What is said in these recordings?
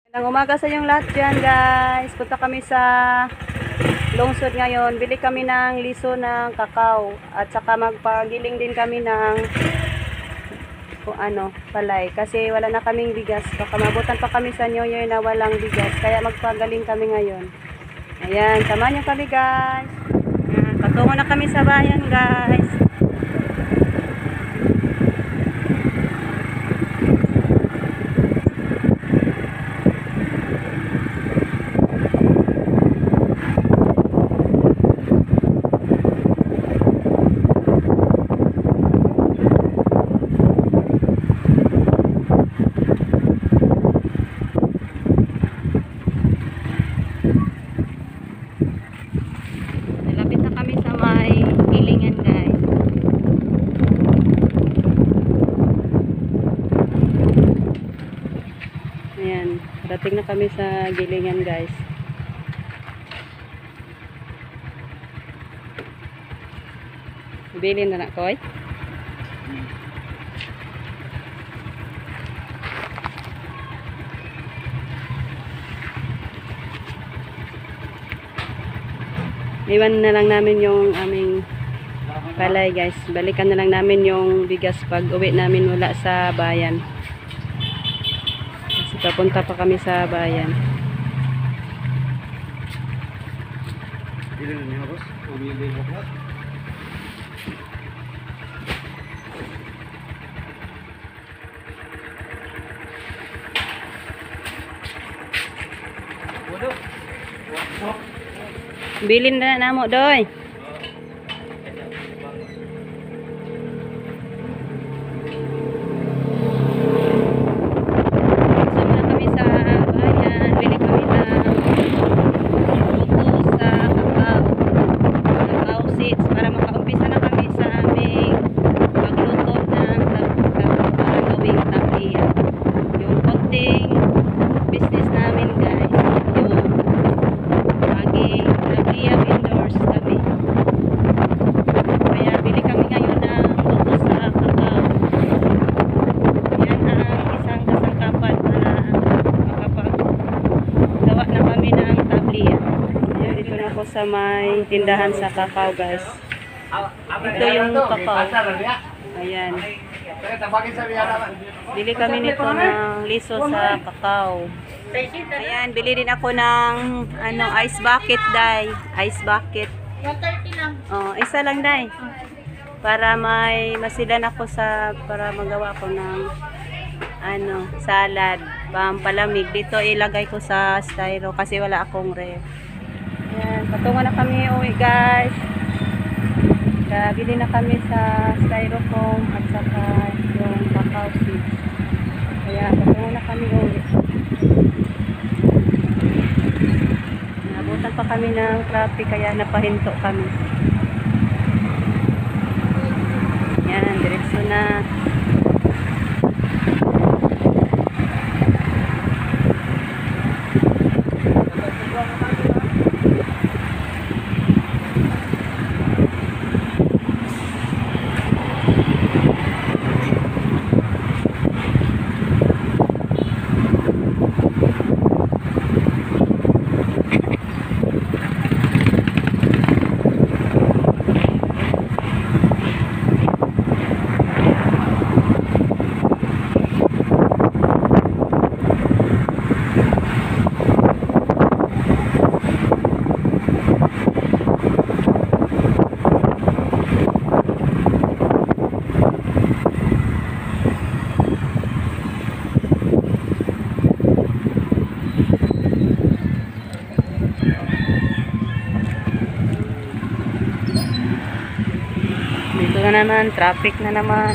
Magandang umaga sa inyong lahat dyan guys. Punta kami sa lungsod ngayon. Bili kami ng liso ng kakao. At saka magpagiling din kami ng palay. Kasi wala na kaming bigas. Baka mabutan pa kami sa New Year na walang bigas. Kaya magpagaling kami ngayon. Ayan, samahan niyo kami guys. Ayan, patungo na kami sa bayan guys. Lapit na kami sa may gilingan guys. Ayan, dating na kami sa gilingan guys. Bilhin na na koy. Iwan na lang namin yung aming palay guys. Balikan na lang namin yung bigas pag uwi namin mula sa bayan. Kasi papunta pa kami sa bayan. Bilin na namo doy. Sama kami sa bayan, bili kami ng buto sa kakao seeds para makaumpisa na kami sa aming pagluto ng para gawing tapia. Yung konting business namin guys, yung maging tapia vendors kami. Kaya bili kami ngayon ng buto sa kakao. Yan ang isang kasangkapan para makapagawa na kami ng tablia. Ayan, dito na ako sa may tindahan sa kakao guys. Ito yung kakao. Ayan. Bili kami nito ng liso sa kakao. Ayan, bili din ako ng ice bucket dai. Ice bucket. 130 lang. Oh, isa lang dai. Para may masilan ako para magawa ko ng salad, pampalamig. Dito ilagay ko sa styro kasi wala akong ref. Ayan, patungo na kami uwi guys. Bili na kami sa styrofoam at saka yung cacao seeds. Kaya patungo na kami uwi. Nabutan pa kami ng traffic kaya napahinto kami. Yan, diretso na. Dito na naman, traffic na naman.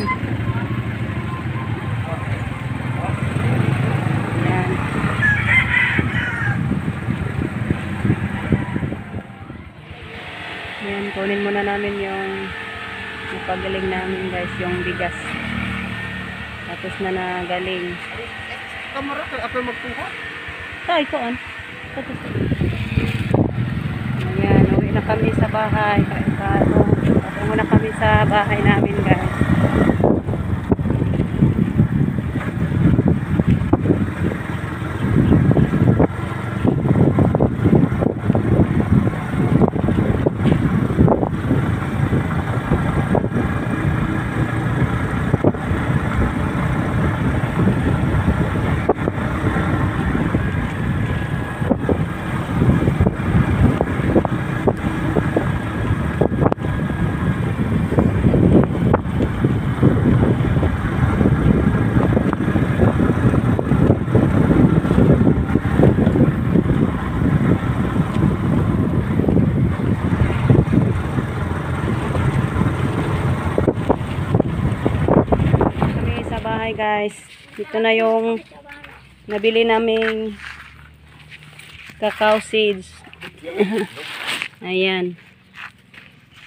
Ayan. Ayan, kunin muna namin yung napagaling namin guys, yung bigas. Tapos na nagaling. Kamara kay ako magkuha. Tay ko an. Ayan, uwi na kami sa bahay. Patungo na kami sa bahay namin guys. guys. Dito na yung nabili naming cacao seeds. Ayan.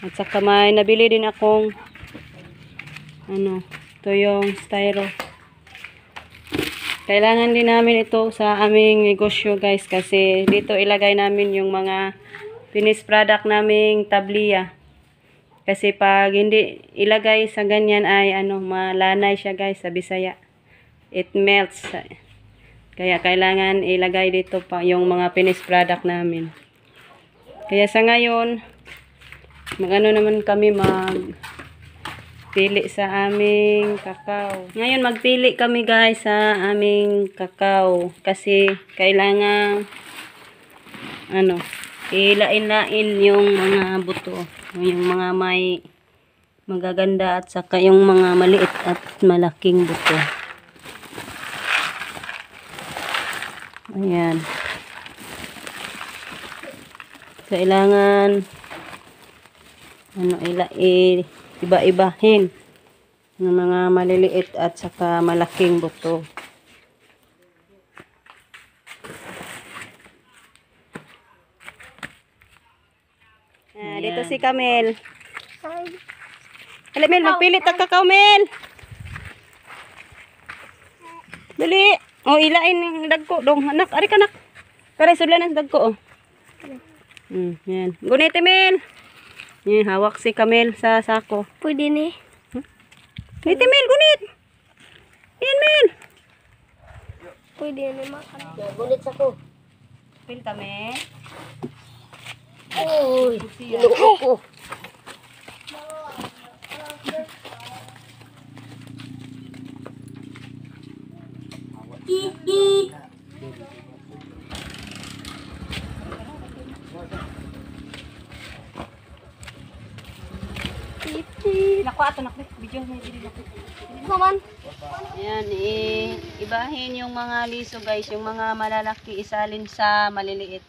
At saka may nabili din akong ito yung styro. Kailangan din namin ito sa aming negosyo guys, kasi dito ilagay namin yung mga finished product naming tabliya. Kasi pag hindi ilagay sa ganyan ay malanay siya guys sa Bisaya. It melts. Kaya kailangan ilagay dito pa yung mga finished product namin. Kaya sa ngayon, naman kami pili sa aming kakao. Ngayon magpili kami guys sa aming kakao. Kasi kailangan ilain-lain yung mga buto. Yung mga may magaganda at saka yung mga maliit at malaking buto. Ayan. Kailangan iba-ibahin ng mga maliliit at saka malaking buto. Dito si Camel. Dali, Mel, magpili tag kakao, Mel. Dali. O, ilain ng dagko. Dong, anak, ari ka, anak. Kare, sulan ang dagko, oh. Yan. Gunit, Mel. Yan, hawak si Camel sa sako. Pwede ni. Gunit, Mel, gunit. Yan, Mel. Pwede ni makan. Gunit sa ko. Pil kami. Uy, inuupo ko. Naku, ato nak video na dili nak. Naman. Ayan, ibahin yung mga liso guys, yung mga malalaki isalin sa maliliit.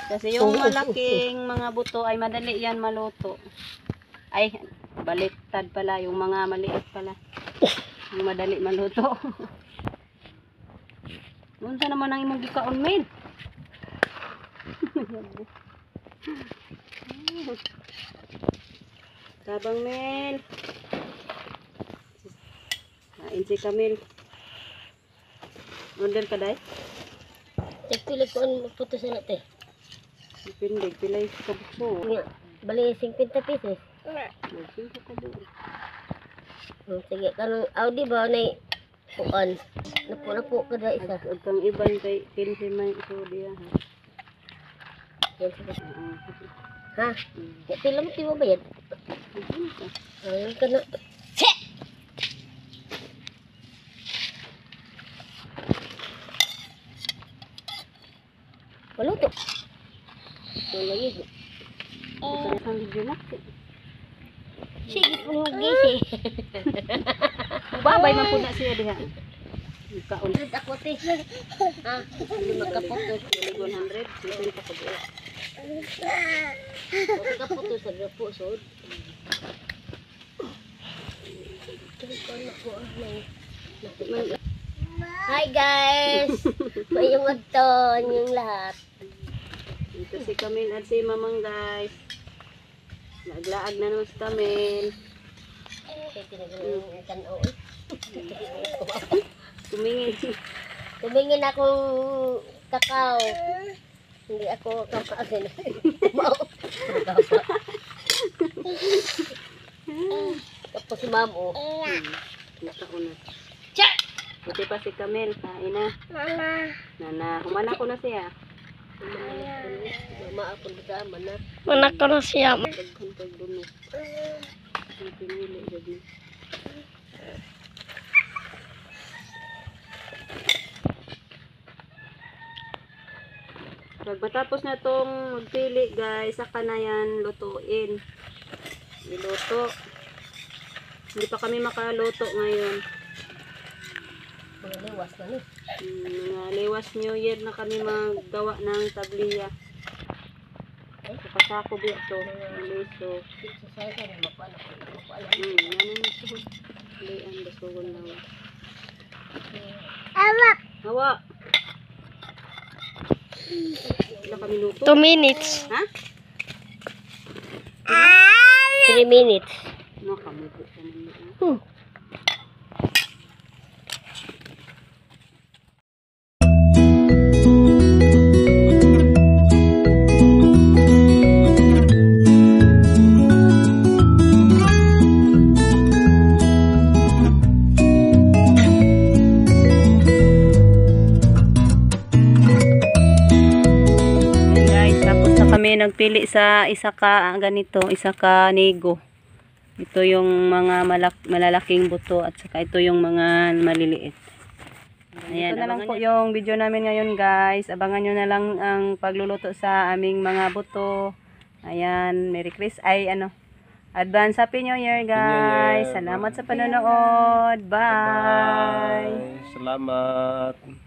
Kasi yung malaking mga buto ay madali yan maluto. Ay, baliktad pala, yung mga maliit pala. Yung madali maluto. Unsa naman ang imong gikaon, Mel? Tabang, Mel. Kain si Camel. Order ka, day? Nagpili ko ang puto sa natin. Pindig, pilay ka bukso. Bali 50 pesos. Magpinto ka doon. Sige, kanong Audi ba na kuan. Napo ka da isa. At kang iban kay 15 may iso diya. Ha? Ya pila mo tiwa bayad? Ay kana. Wala to. Wala yun. Ang video na. Sige, gisi. Babay man po na siya diha. Kaon. Ako te. Ha? Hindi magkaputos. 100. Sipin pa ko diha. Ako to sa gapo sod. Hi guys! Mayong adton yung lahat. Ito si Camel at si Mamang guys. Naglaag na naman si Camel. Tumingin akong kakao. Hindi ako kakain. Tapos si Mamo. Nakauna. Buti pa si Camel. Kain na. Mama. Nana. Humana ko na siya. Mama ako kasama na. Manak ko na siya. Pagkuntag doon. Ang pinili. Gabi. Pag matapos na itong magpili guys, saka na yan lutuin. Iluto. Hindi pa kami makaluto ngayon. Mga liwas na ni. Mga liwas New Year na kami maggawa ng tabliya. Kapasako dito. Liso. Sa saya ka na mapala. Nanin ito. Lian, basugon lang. Awak! Hawa! Ilang ka minuto? 2 minutes. Ha? 3 minutes. Nakamuto ka naman. Kami nagpili sa isa ka ganito, isa ka nego. Ito yung mga malalaking buto at saka ito yung mga maliliit. Ayan, ito na lang po yung video namin ngayon guys. Abangan nyo na lang ang pagluluto sa aming mga buto. Ayan, Merry Christmas. Advance Happy New Year guys. Salamat sa panonood. Bye! Salamat.